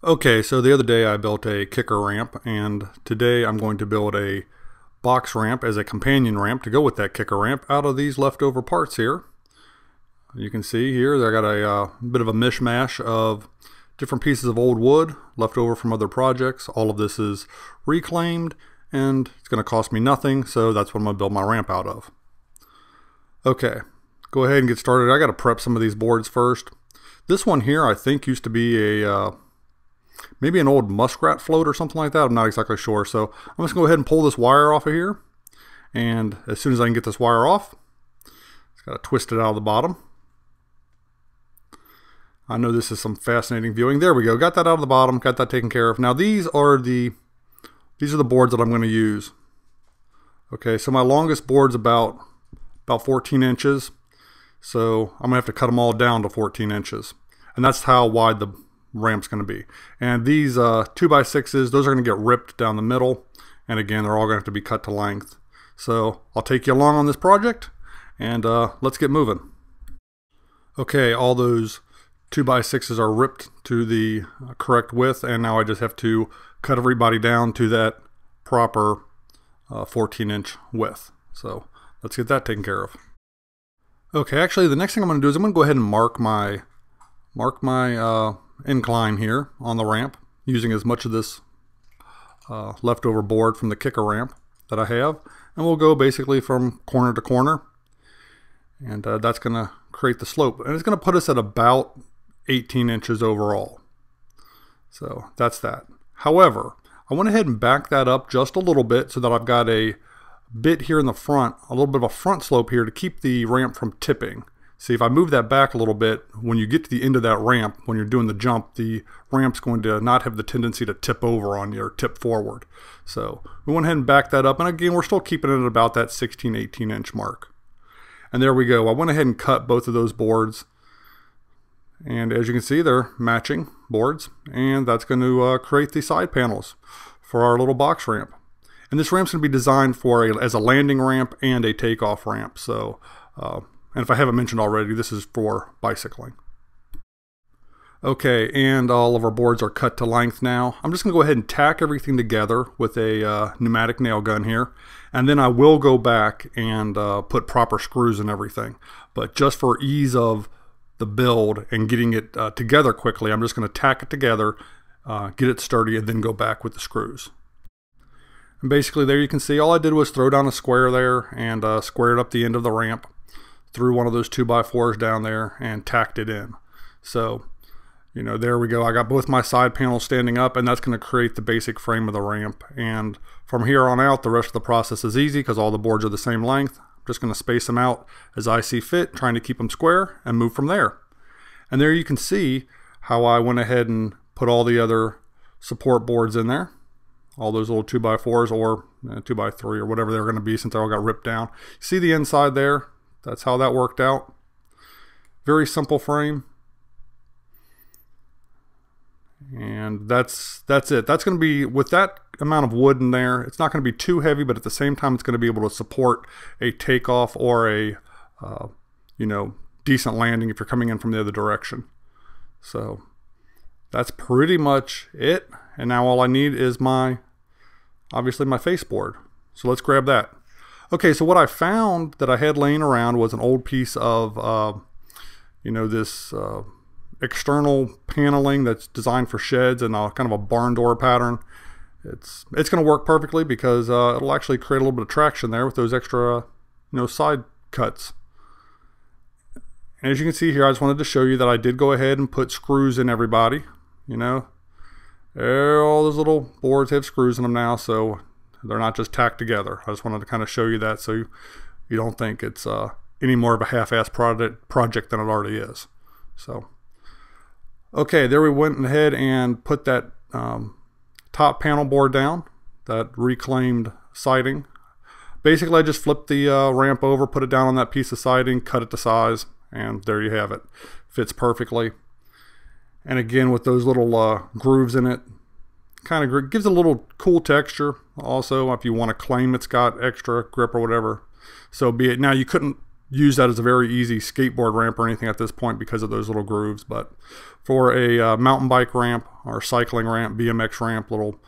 Okay, so the other day I built a kicker ramp, and today I'm going to build a box ramp as a companion ramp to go with that kicker ramp out of these leftover parts here. You can see here I got a bit of a mishmash of different pieces of old wood left over from other projects. All of this is reclaimed and it's going to cost me nothing, so that's what I'm going to build my ramp out of. Okay, go ahead and get started. I got to prep some of these boards first. This one here I think used to be a maybe an old muskrat float or something like that. I'm not exactly sure. So I'm just going to go ahead and pull this wire off of here. And as soon as I can get this wire off, just got to twist it out of the bottom. I know this is some fascinating viewing. There we go. Got that out of the bottom. Got that taken care of. Now these are the boards that I'm going to use. Okay, so my longest board's about 14 inches. So I'm going to have to cut them all down to 14 inches. And that's how wide the ramp's going to be. And these 2x6s, those are going to get ripped down the middle, and again they're all going to have to be cut to length. So I'll take you along on this project, and let's get moving. Okay, all those 2x6s are ripped to the correct width, and now I just have to cut everybody down to that proper 14-inch width. So let's get that taken care of. Okay, actually the next thing I'm going to do is I'm going to go ahead and mark my incline here on the ramp using as much of this leftover board from the kicker ramp that I have, and we'll go basically from corner to corner, and that's going to create the slope, and it's going to put us at about 18 inches overall. So that's that. However, I went ahead and backed that up just a little bit so that I've got a bit here in the front, a little bit of a front slope here to keep the ramp from tipping. See, if I move that back a little bit, when you get to the end of that ramp, when you're doing the jump, the ramp's going to not have the tendency to tip over on you or tip forward. So we went ahead and backed that up, and again, we're still keeping it at about that 16, 18 inch mark. And there we go. I went ahead and cut both of those boards, and as you can see, they're matching boards, and that's going to create the side panels for our little box ramp. And this ramp's going to be designed for as a landing ramp and a takeoff ramp. So and if I haven't mentioned already, this is for bicycling. Okay, and all of our boards are cut to length now. I'm just going to go ahead and tack everything together with a pneumatic nail gun here. And then I will go back and put proper screws and everything. But just for ease of the build and getting it together quickly, I'm just going to tack it together, get it sturdy, and then go back with the screws. And basically there you can see all I did was throw down a square there and squared up the end of the ramp. Threw one of those 2x4s down there and tacked it in. So, you know, there we go. I got both my side panels standing up, and that's going to create the basic frame of the ramp. And from here on out, the rest of the process is easy because all the boards are the same length. I'm just going to space them out as I see fit, trying to keep them square, and move from there. And there you can see how I went ahead and put all the other support boards in there. All those little 2x4s or 2x3 or whatever they're going to be, since they all got ripped down. See the inside there? That's how that worked out. Very simple frame. And that's it. That's going to be, with that amount of wood in there, it's not going to be too heavy, but at the same time it's going to be able to support a takeoff or a you know, decent landing if you're coming in from the other direction. So that's pretty much it. And now all I need is obviously my face board. So let's grab that. Okay, so what I found that I had laying around was an old piece of, you know, this external paneling that's designed for sheds and kind of a barn door pattern. It's going to work perfectly because it'll actually create a little bit of traction there with those extra, you know, side cuts. And as you can see here, I just wanted to show you that I did go ahead and put screws in everybody. You know, all those little boards have screws in them now, so they're not just tacked together. I just wanted to kind of show you that so you don't think it's any more of a half-assed project than it already is. So, okay, there we went ahead and put that top panel board down, that reclaimed siding. Basically, I just flipped the ramp over, put it down on that piece of siding, cut it to size, and there you have it. Fits perfectly. And again, with those little grooves in it, kind of gives a little cool texture. Also, if you want to claim it's got extra grip or whatever, so be it. Now you couldn't use that as a very easy skateboard ramp or anything at this point because of those little grooves. But for a mountain bike ramp or cycling ramp, BMX ramp, little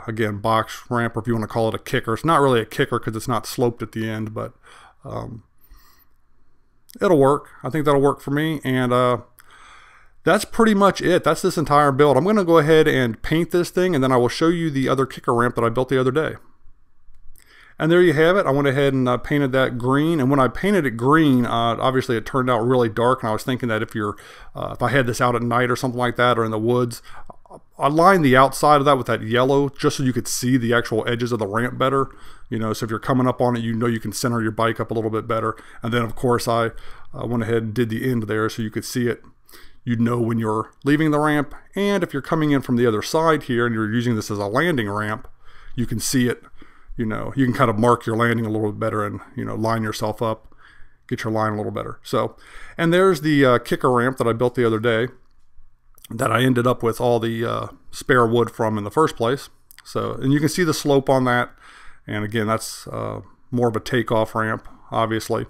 again, box ramp, or if you want to call it a kicker. It's not really a kicker because it's not sloped at the end, but it'll work. I think that'll work for me. And that's pretty much it. That's this entire build. I'm going to go ahead and paint this thing, and then I will show you the other kicker ramp that I built the other day. And there you have it. I went ahead and painted that green. And when I painted it green, obviously it turned out really dark. And I was thinking that if I had this out at night or something like that, or in the woods, I lined the outside of that with that yellow just so you could see the actual edges of the ramp better. You know, so if you're coming up on it, you know you can center your bike up a little bit better. And then of course I went ahead and did the end there so you could see it. You'd know when you're leaving the ramp, and if you're coming in from the other side here and you're using this as a landing ramp, you can see it. You know, you can kind of mark your landing a little bit better and, you know, line yourself up, get your line a little better. So, and there's the kicker ramp that I built the other day that I ended up with all the spare wood from in the first place. So, and you can see the slope on that. And again, that's more of a takeoff ramp, obviously.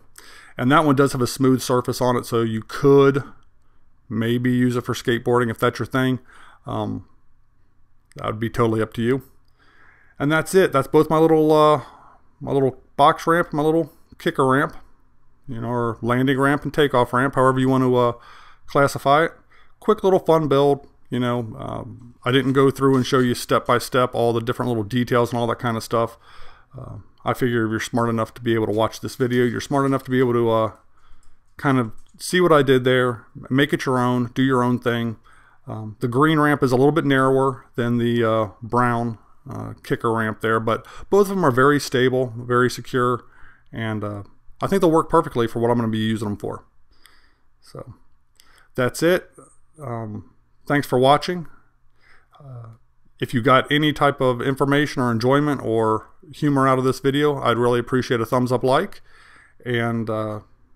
And that one does have a smooth surface on it, so you could maybe use it for skateboarding if that's your thing. That would be totally up to you. And that's it. That's both my little box ramp, my little kicker ramp, you know, or landing ramp and takeoff ramp, however you want to classify it. Quick little fun build. You know, I didn't go through and show you step by step all the different little details and all that kind of stuff. I figure if you're smart enough to be able to watch this video, you're smart enough to be able to kind of see what I did there, make it your own, do your own thing. The green ramp is a little bit narrower than the brown kicker ramp there, but both of them are very stable, very secure, and I think they'll work perfectly for what I'm going to be using them for. So that's it. Thanks for watching. If you got any type of information or enjoyment or humor out of this video, I'd really appreciate a thumbs up like, and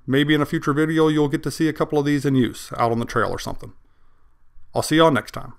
maybe in a future video you'll get to see a couple of these in use out on the trail or something. I'll see y'all next time.